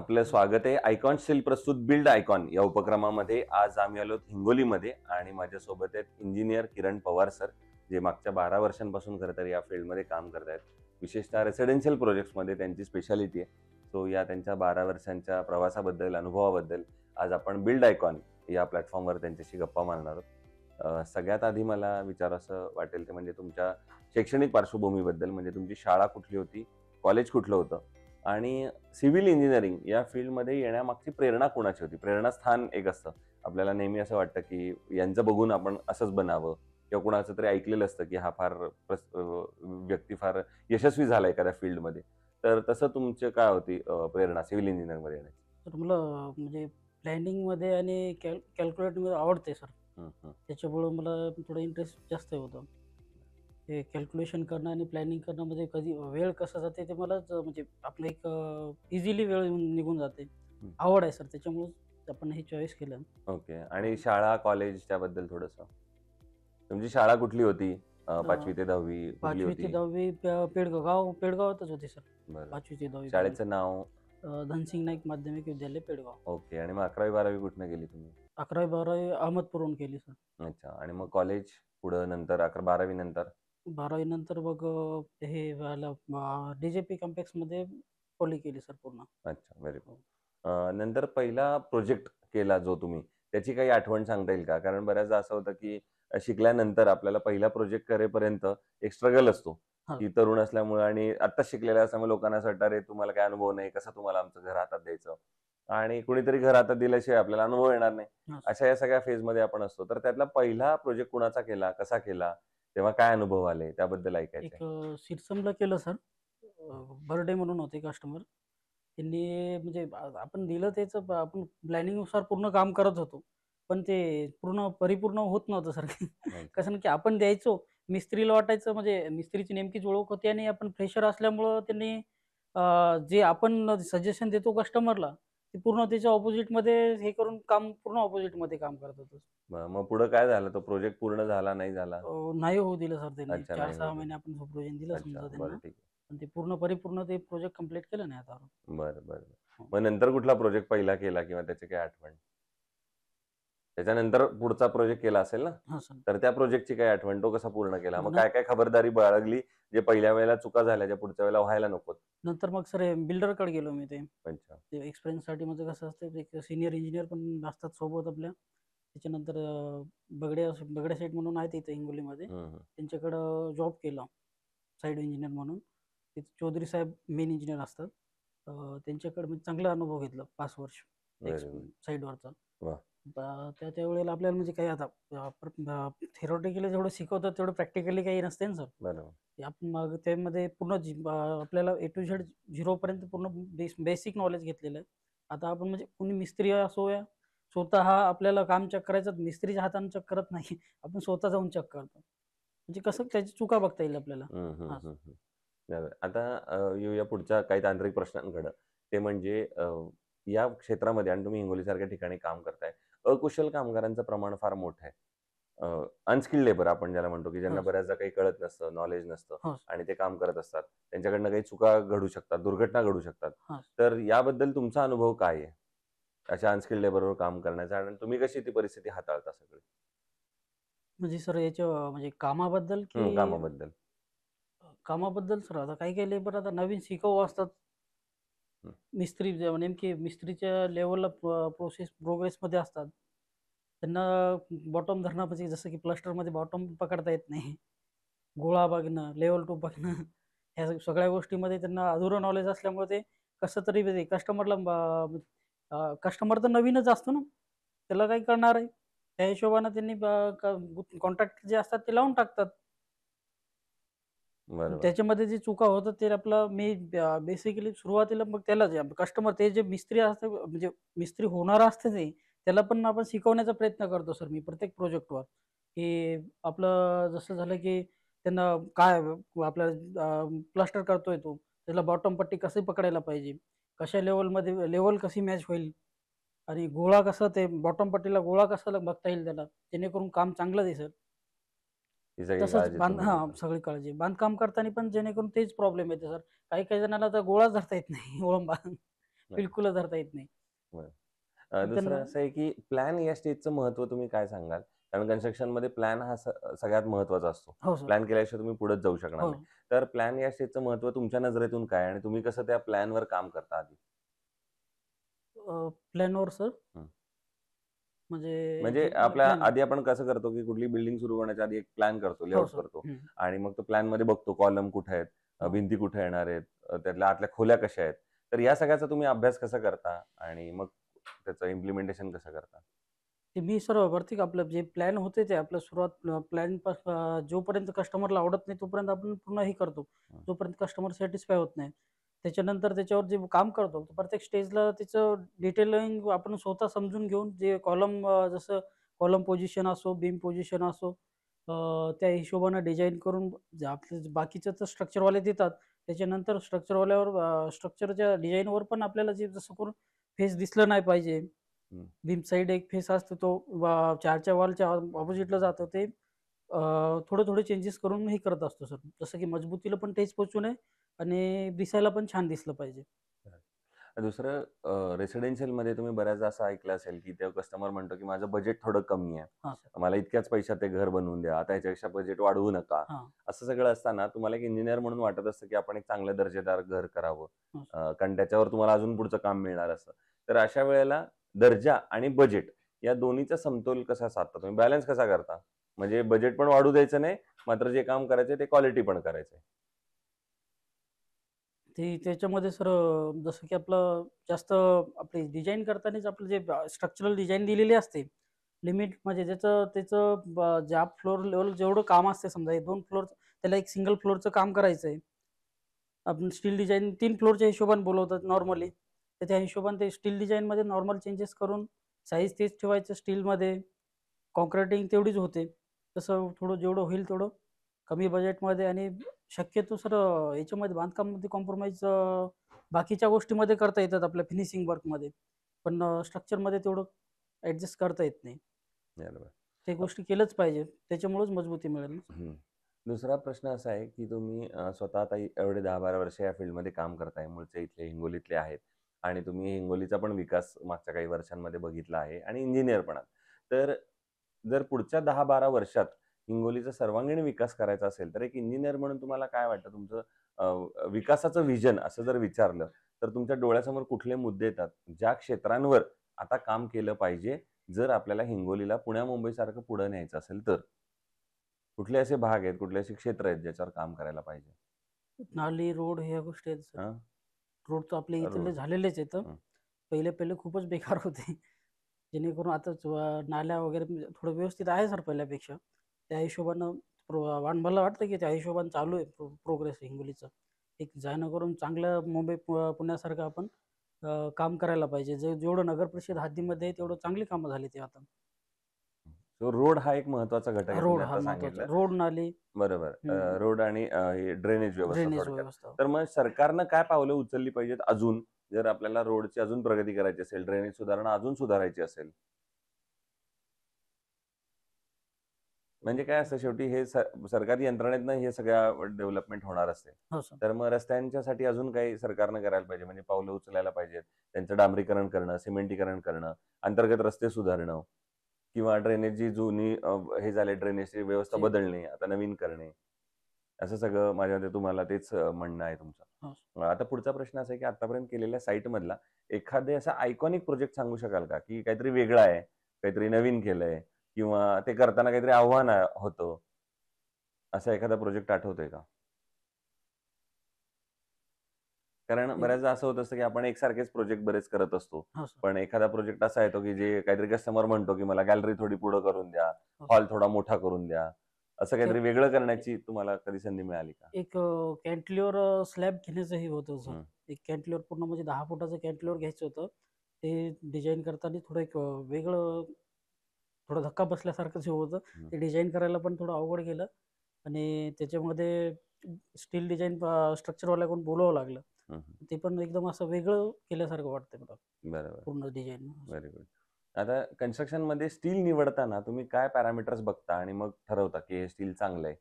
आपलं स्वागत आहे. आयकॉन स्टील प्रस्तुत बिल्ड आयकॉन या उपक्रमामध्ये आज आम्ही आलो हिंगोलीमध्ये आणि माझ्यासोबत आहेत इंजिनियर किरण पवार सर, जे मागच्या 12 वर्षांपासून खरं तर या फील्डमध्ये काम करत आहेत. विशेषतः रेसिडेन्शियल प्रोजेक्ट्समध्ये त्यांची स्पेशालिटी आहे. सो या त्यांच्या 12 वर्षांच्या प्रवासाबद्दल, अनुभवाबद्दल आज आपण बिल्ड आयकॉन या प्लॅटफॉर्मवर त्यांच्याशी गप्पा मारणार आहोत. सगळ्यात आधी मला विचारावसं वाटेल ते म्हणजे तुमच्या शैक्षणिक पार्श्वभूमीबद्दल, म्हणजे तुमची शाळा कुठली होती, कॉलेज कुठलं होतं आणि सिव्हिल इंजिनिअरिंग या फील्डमध्ये येण्यामागची प्रेरणा कोणाची होती? प्रेरणास्थान एक असतं. आपल्याला नेहमी असं वाटतं, की यांचं बघून आपण असंच बनावं किंवा कुणाचं तरी ऐकलेलं असतं, की हा व्यक्ती फार यशस्वी झाला एखाद्या फील्डमध्ये. तर तसं तुमची काय होती प्रेरणा सिव्हिल इंजिनिअरिंगमध्ये येण्याची? तर मला म्हणजे प्लॅनिंगमध्ये आणि कॅल्क्युलेटमध्ये आवडते सर. हं, हं. त्याच्यामुळं मला थोडं इंटरेस्ट जास्त होतं. हे कॅल्क्युलेशन करणं आणि प्लॅनिंग करणंमध्ये कधी वेळ कसा जाते ते मलाच म्हणजे आपलं एक इझिली वेळ निघून जाते. हं. आवड आहे सर त्याच्यामुळंच आपण हे चॉईस केलं. ओके. आणि शाळा, कॉलेज त्याबद्दल थोडंसं? तुमची शाळा कुठली होती? अ, 5वी ते 10वी कुठली 5वी ते होती? 10वी पेडगावातच होती सर. बरं. 5वी ते 10वी पर्यंत. शाळेचं नाव? धनसिंग नाईक माध्यमिक विद्यालय पेडगाव. ओके. आणि मग 11वी-12वी कुठनं केली तुम्ही? 11वी-12वी अहमदपूरहून केली सर. अच्छा. आणि मग कॉलेज पुढं नंतर 12वी नंतर? 12वी नंतर मग हे डी-जे-पी कॉम्प्लेक्समध्ये पदवी केली सर पूर्ण. अच्छा, व्हेरी गुड. हो. नंतर पहिला प्रोजेक्ट केला जो तुम्ही, त्याची काही आठवण सांगता येईल का? कारण बऱ्याचदा असं होतं, की शिकल्यानंतर आपल्याला पहिला प्रोजेक्ट करेपर्यंत एक स्ट्रगल असतो, हां. की तरुण असल्यामुळे आणि आत्ताच शिकलेल्या असल्यामुळे लोकांना असं वाटतं, "अरे, तुम्हाला काही अनुभव नाही, कसं तुम्हाला आमचं घर हातात द्यायचं?" आणि कुणीतरी घर हातात दिल्याशिवाय आपल्याला अनुभव येणार नाही. हां. अशा या सगळ्या फेजमध्ये आपण असतो. तर त्यातला पहिला प्रोजेक्ट कुणाचा केला? कसा केला? तेव्हा काय अनुभव आले? त्याबद्दल ऐकायचं एक आहे. सिरसमला केलं सर. बर्डे म्हणून होते कस्टमर. त्यांनी म्हणजे आपण दिलं त्याचं आपण प्लॅनिंगनुसार पूर्ण काम करत होतो. पण ते पूर्ण परिपूर्ण होत नव्हतं सर. अच्छा. कसं ना, की आपण द्यायचो, मिस्त्रीला वाटायचं म्हणजे मिस्त्रीची नेमकीच ओळख होती आणि आपण फ्रेशर असल्यामुळं त्यांनी जे आपण सजेशन देतो कस्टमरला, ते पूर्ण त्याच्या ऑपोझिटमध्ये हे करून काम पूर्ण ऑपोझिटमध्ये काम करत होतो. मग पुढं काय झालं? तो प्रोजेक्ट पूर्ण झाला, नाही झाला? नाही होऊ दिलं सर त्यांनी. अच्छा, नाही होऊ 4-6 महिने दिलं. आपण सुपरविजन दिलं अच्छा, समजा बरं त्यांना. ठीक आहे. पण ते परिपूर्ण ते प्रोजेक्ट कंप्लीट केलं नाही आता. बरं, बरं, बरं. हो. मग नंतर कुठला प्रोजेक्ट पहिला केला किंवा त्याची काही आठवण? त्याच्यानंतर पुढचा प्रोजेक्ट केला असेल ना? हां सर. तर त्या प्रोजेक्टची काय आठवण? तो कसा पूर्ण केला? मग न काय-काय खबरदारी बाळगली, जे पहिल्या वेळेला चुका झाल्या, ज्या पुढच्या वेळेला व्हायला नकोत? नंतर मग सर बिल्डरकडे गेलो मी ते. अच्छा. ते एक्सपिरियन्ससाठी म्हणजे कसं असतं एक सीनियर इंजिनिअर पण असतात सोबत आपल्या. त्याच्यानंतर बगड्या सेट म्हणून आहेत इथे हिंगोलीमध्ये. हं, हं. त्यांच्याकडं जॉब केला साइड इंजिनिअर म्हणून. तिथे चौधरी साहेब मेन इंजिनिअर असतात. त्यांच्याकडे मी चांगला अनुभव घेतला 5 वर्ष व्हेरी गुड. साइडवरचा. वाह! त्यावेळेला आपल्याला म्हणजे काही आता थेरॉटिकली जेवढं शिकवतात तेवढं प्रॅक्टिकली काही नसते ना सर. बरोबर. ते आपण मग त्यामध्ये पूर्ण आपल्याला ए टू झेड झिरोपर्यंत पूर्ण बेसिक नॉलेज घेतलेलं आहे. आता आपण म्हणजे कोणी मिस्त्री असो या स्वतः आपल्याला काम चेक करायचं मिस्त्रीच्या हाताने चेक करत नाही. आपण स्वतः जाऊन चेक करतो. म्हणजे कसं त्याची चुका बघता येईल आपल्याला. हं, हं, हां. हं, हं. बरोबर. आता येऊया पुढच्या काही तांत्रिक प्रश्नांकडं. ते म्हणजे या क्षेत्रामध्ये आणि तुम्ही हिंगोलीसारख्या ठिकाणी काम करताय. अकुशल कामगारांचं प्रमाण फार मोठं आहे. अनस्किल्ड लेबर आपण ज्याला म्हणतो, की ज्यांना हां. बऱ्याचदा काही कळत नसतं, नॉलेज नसतं हां. आणि ते काम करत असतात. त्यांच्याकडनं काही चुका घडू शकतात, दुर्घटना घडू शकतात. हां. तर याबद्दल तुमचा अनुभव काय आहे? अशा अनस्किल्ड लेबरवर काम करण्याचा आणि तुम्ही कशी ती परिस्थिती हाताळता सगळी? म्हणजे सर याच्या म्हणजे कामाबद्दल की कामाबद्दल. कामाबद्दल सर आता काही-काही लेबर आता नवीन शिकाऊ असतात. हं. मिस्त्री जेव्हा नेमकी मिस्त्रीच्या लेव्हलला प्रोग्रेसमध्ये असतात. त्यांना बॉटम धरणं म्हणजे जसं की प्लास्टरमध्ये बॉटम पकडता येत नाही. गोळा बघणं, लेव्हल टू बघणं ह्या सगळ्या गोष्टीमध्ये त्यांना अधुरं नॉलेज असल्यामुळे ते कसं तरी म्हणजे कस्टमर तर नवीनच असतो ना. त्याला काही कळणार आहे. त्या हिशोबानं त्यांनी कॉन्ट्रॅक्ट जे असतात ते लावून टाकतात. बरोबर. त्याच्यामध्ये जी चुका होतात ते आपला मी बेसिकली सुरुवातीला मग त्याला जे कस्टमर ते जे मिस्त्री असतं म्हणजे मिस्त्री होणारा असतं ते, त्याला पण आपण शिकवण्याचा प्रयत्न करतो सर मी प्रत्येक प्रोजेक्टवर, की आपलं जसं झालं की त्यांना काय प्लास्टर करतोय तो, त्याला बॉटम पट्टी कशी पकडायला पाहिजे, कशा लेव्हलमध्ये लेव्हल कशी मॅच होईल आणि गोळा कसा ते बॉटम पट्टीला गोळा कसा बघता येईल त्याला, जेणेकरून काम चांगलं दिसेल. ही सगळी तसंच काळजी तुम्ही हां, घेता. सगळी काळजी. बांधकाम करताना पण जेणेकरून तेच प्रॉब्लेम येते सर. काही-काही जणांना तर गोळाच धरता येत नाही ओळंबा. बिलकुलच धरता येत नाही. बरं. तर त्यांना दुसरं असं आहे की प्लॅन या स्टेजचं महत्त्व तुम्ही काय सांगाल? कारण कन्स्ट्रक्शनमध्ये प्लॅन हा सगळ्यात महत्त्वाचा असतो. हो सर. प्लॅन केल्याशिवाय तुम्ही पुढेच जाऊ शकणार हो. नाही. तर प्लॅन या स्टेजचं महत्त्व तुमच्या नजरेतून काय आणि तुम्ही कसं त्या प्लॅनवर काम करता आधी? प्लॅनवर सर हं. म्हणजे म्हणजे जे आपल्या प्लॅन आधी आपण कसं करतो, की कुठली बिल्डिंग सुरू करण्याच्या आधी एक प्लॅन करतो, हो लेआउट सर. करतो हं. आणि मग तो प्लॅनमध्ये बघतो कॉलम कुठे आहेत, हो. भिंती कुठे येणार आहेत, त्यातल्या आतल्या खोल्या कशा आहेत. तर या सगळ्याचा तुम्ही अभ्यास कसा करता आणि मग त्याचं इम्प्लिमेंटेशन कसं करता? ते मी सर वरती आपलं जे प्लॅन होते ते आपलं सुरुवात प्लॅन जोपर्यंत कस्टमरला आवडत नाही तोपर्यंत आपण पूर्ण हे करतो. हं. जोपर्यंत कस्टमर सॅटिस्फाय होत नाही. त्याच्यानंतर त्याच्यावर जे काम करतो प्रत्येक स्टेजला त्याचं डिटेलिंग आपण स्वतः समजून घेऊन जे कॉलम जसं कॉलम पोझिशन असो, बीम पोझिशन असो त्या हिशोबानं डिझाइन करून जे आपले बाकीचं तर स्ट्रक्चरवाले देतात. त्याच्यानंतर स्ट्रक्चरच्या डिझाइनवर पण आपल्याला जे जसं करून फेस दिसलं नाही पाहिजे. हं. बीम साइड एक फेस असतो तो चारच्या वॉलच्या ऑपोजिटला जातं ते थोडे चेंजेस करून हे करत असतो सर. जसं की मजबुतीला पण ठेच पोहोचू नये आणि दिसायला पण छान दिसलं पाहिजे. दुसरं रेसिडेन्शियलमध्ये तुम्ही बऱ्याचदा असं ऐकलं असेल, की ते कस्टमर म्हणतो, की माझं बजेट थोडं कमी आहे. हां सर. मला इतक्याच पैशात ते घर बनवून द्या. आता ह्याच्यापेक्षा बजेट वाढवू नका. हां. असं सगळं असताना तुम्हाला एक इंजिनिअर म्हणून वाटत असतं, की आपण एक चांगलं दर्जेदार घर करावं. हां सर. कारण त्याच्यावर तुम्हाला अजून पुढचं काम मिळणार असतं. तर अशा वेळेला दर्जा आणि बजेट या दोन्हीचा समतोल कसा साधता तुम्ही? बॅलन्स कसा करता? म्हणजे बजेट पण वाढू द्यायचं नाही, मात्र जे काम करायचंय ते क्वालिटी पण करायचंय. ते त्याच्यामध्ये सर जसं की आपलं जास्त आपली डिझाइन करतानाच आपलं जे स्ट्रक्चरल डिझाइन दिलेली असते. लिमिट म्हणजे ज्याचं त्याचं ज्या फ्लोर लेव्हल जेवढं काम असते समजा हे 2 फ्लोर त्याला एक सिंगल फ्लोरचं काम करायचं आहे. आपण स्टील डिझाइन 3 फ्लोरच्या हिशोबाने बोलवतात नॉर्मली. तर त्या हिशोबाने ते स्टील डिझाइनमध्ये नॉर्मल चेंजेस करून साईज तेच ठेवायचं स्टीलमध्ये. काँक्रिटिंग तेवढीच होते. तसं थोडं जेवढं होईल तेवढं कमी बजेटमध्ये आणि शक्यतो सर याच्यामध्ये बांधकामामध्ये कॉम्प्रोमाईज बाकीच्या गोष्टीमध्ये करता येतात आपल्या फिनिशिंग वर्कमध्ये. पण स्ट्रक्चरमध्ये तेवढं ॲडजस्ट करता येत नाही. बरोबर. त्या गोष्टी केलंच पाहिजे. त्याच्यामुळेच मजबूती मिळेल ना. हं. दुसरा प्रश्न असा आहे, की तुम्ही स्वतः आता एवढे 10-12 वर्ष या फील्डमध्ये काम करताय. मूळचे इथले हिंगोलीतले आहेत आणि तुम्ही हिंगोलीचा पण विकास मागच्या काही वर्षांमध्ये बघितला आहे आणि इंजिनिअर पण आहात. तर जर पुढच्या 10-12 वर्षात हिंगोलीचा सर्वांगीण विकास करायचा असेल, तर एक इंजिनिअर म्हणून तुम्हाला काय वाटतं? तुमचं विकासाचं व्हिजन असं जर विचारलं, तर तुमच्या डोळ्यासमोर कुठले मुद्दे येतात? ज्या क्षेत्रांवर आता काम केलं पाहिजे, जर आपल्याला हिंगोलीला पुण्या-मुंबईसारखं पुढे न्यायचं असेल तर? कुठले असे भाग आहेत, कुठले असे क्षेत्र आहेत ज्याच्यावर काम करायला पाहिजे? नाली, रोड ह्या गोष्टी आहेत सर. हां, रोड तर आपल्या इथले रोड. झालेलेच आहेत. हं, पहिले खूपच बेकार होते. जेणेकरून आता नाल्या वगैरे म्हणजे थोडं व्यवस्थित आहे सर पहिल्यापेक्षा. त्या हिशोबानं मला वाटतं की त्या हिशोबाने चालू आहे प्रोग्रेस हिंगोलीचा. एक जेणेकरून चांगलं मुंबई पुण्यासारखं आपण काम करायला पाहिजे. जेवढं नगर परिषद हद्दीमध्ये आहे तेवढं चांगली कामं झाली ते आता. तो रोड हा एक महत्त्वाचा घटक आहे रोड तुम्ही हा आता महत्वाचा. सांगितलं. रोड, नाली, बरोबर. रोड आणि हे ड्रेनेज व्यवस्था ड्रेनेज थोडक्यात. व्यवस्था. तर मग सरकारनं काय पावलं उचलली पाहिजेत अजून, जर आपल्याला रोडची अजून प्रगती करायची असेल, ड्रेनेज सुधारणा अजून सुधारायची असेल? म्हणजे काय असतं शेवटी हे सरकारी यंत्रणेतनं हे सगळ्या डेव्हलपमेंट होणार असते. हो सर. तर मग रस्त्यांच्यासाठी अजून काही सरकारनं करायला पाहिजे म्हणजे पावलं उचलायला पाहिजेत. त्यांचं डांबरीकरण करणं, सिमेंटीकरण करणं, अंतर्गत रस्ते सुधारणं किंवा ड्रेनेजची जुनी हे झाले ड्रेनेजची व्यवस्था जे बदलणे, आता नवीन करणे. असं सगळं माझ्या मते तुम्हाला तेच म्हणणं आहे तुमचं. हो. आता पुढचा प्रश्न असा आहे, की आतापर्यंत केलेल्या साइटमधला एखादे असा आयकॉनिक प्रोजेक्ट सांगू शकाल का? की काहीतरी वेगळं आहे, काहीतरी नवीन केलंय किंवा ते करताना काहीतरी आव्हान होतं. असा एखादा प्रोजेक्ट आठवतोय का? कारण एक बऱ्याचदा असं होत असतं, की आपण एकसारखेच प्रोजेक्ट बरेच करत असतो. हो सर. पण एखादा प्रोजेक्ट असा येतो, की जे काहीतरी कस्टमर म्हणतो, की मला गॅलरी थोडी पुढं करून द्या, हो सर. हॉल थोडा मोठा करून द्या. असं ते काहीतरी वेगळं करण्याची तुम्हाला कधी संधी मिळाली का? एक कॅन्टिलीवर स्लॅब घेण्याचं हे होतं सर. हं, एक कॅन्टिलीवर पूर्ण म्हणजे 10 फुटाचं कॅन्टिलीवर घ्यायचं होतं. ते डिझाइन करताना थोडं एक वेगळं थोडा धक्का बसल्यासारखंच हे होतं. हं, ते डिझाइन करायला पण थोडं अवघड गेलं आणि त्याच्यामध्ये स्टील डिझाइन स्ट्रक्चरवाल्याकडून बोलावं लागलं. हं, हं. ते पण एकदम असं वेगळं केल्यासारखं वाटतंय मला बरोबर. पूर्ण डिझाइन. Very good. आता कन्स्ट्रक्शनमध्ये स्टील निवडताना तुम्ही काय पॅरामीटर्स बघता आणि मग ठरवता, की हे स्टील चांगलं आहे?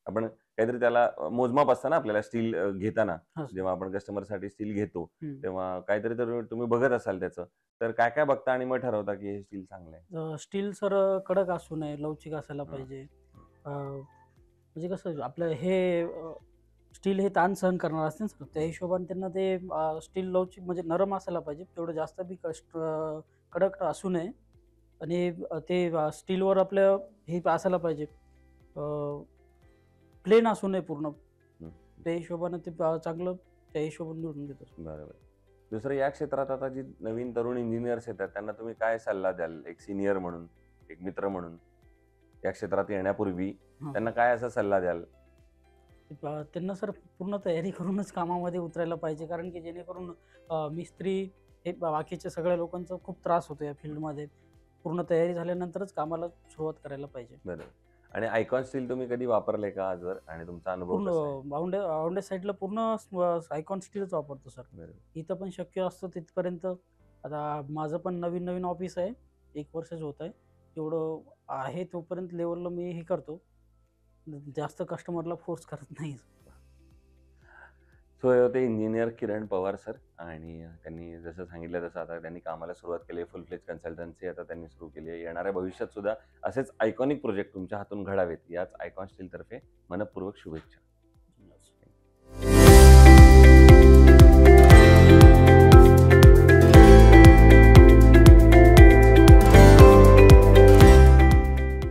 आपण काहीतरी त्याला मोजमाप असतं ना आपल्याला स्टील घेताना. हां सर. जेव्हा आपण कस्टमरसाठी स्टील घेतो, हं. तेव्हा काहीतरी तर तुम्ही बघत असाल त्याचं. तर काय-काय बघता आणि मग ठरवता की हे स्टील चांगलं आहे? स्टील सर कडक असू नये, लवचिक असायला हां. पाहिजे. म्हणजे कसं आपलं हे स्टील हे ताण सहन करणार असते ना सर, त्या हिशोबाने त्यांना ते स्टील लवचिक म्हणजे नरम असायला पाहिजे. तेवढं जास्त बी कडक असू नये आणि ते स्टीलवर आपलं हे असायला पाहिजे. प्लेन असू नये पूर्ण. हं. त्या हिशोबानं ते चांगलं त्या हिशोबाने निवडून देतो. बरोबर. दुसरं या क्षेत्रात आता जी नवीन तरुण इंजिनिअर्स येतात, त्यांना तुम्ही काय सल्ला द्याल? एक सीनियर म्हणून, एक मित्र म्हणून, या क्षेत्रात येण्यापूर्वी हां. त्यांना काय असा सल्ला द्याल? त्यांना सर पूर्ण तयारी करूनच कामामध्ये उतरायला पाहिजे. कारण की जेणेकरून मिस्त्री हे बाकीच्या सगळ्या लोकांचा खूप त्रास होतो या फील्डमध्ये. पूर्ण तयारी झाल्यानंतरच कामाला सुरुवात करायला पाहिजे. बरोबर. आणि आयकॉन स्टील तुम्ही कधी वापरलंय का आजवर आणि तुमचा अनुभव पूर्ण कसा आहे? औंढे साईडला पूर्ण आयकॉन स्टीलच वापरतो सर. बरोबर. इथं पण शक्य असतं तिथपर्यंत. आता माझं पण नवीन-नवीन ऑफिस आहे. 1 वर्षच होत आहे. तेवढं आहे तोपर्यंत लेव्हलला मी हे करतो. जास्त कस्टमरला फोर्स करत नाही. सो हे होते इंजिनिअर किरण पवार सर आणि त्यांनी जसं सांगितलं तसं आता त्यांनी कामाला सुरुवात केली आहे. फुल फ्लेज कन्सल्टन्सी आता त्यांनी सुरू केली आहे. येणाऱ्या भविष्यात सुद्धा असेच आयकॉनिक प्रोजेक्ट तुमच्या हातून घडावेत याच आयकॉन स्टीलतर्फे मनःपूर्वक शुभेच्छा.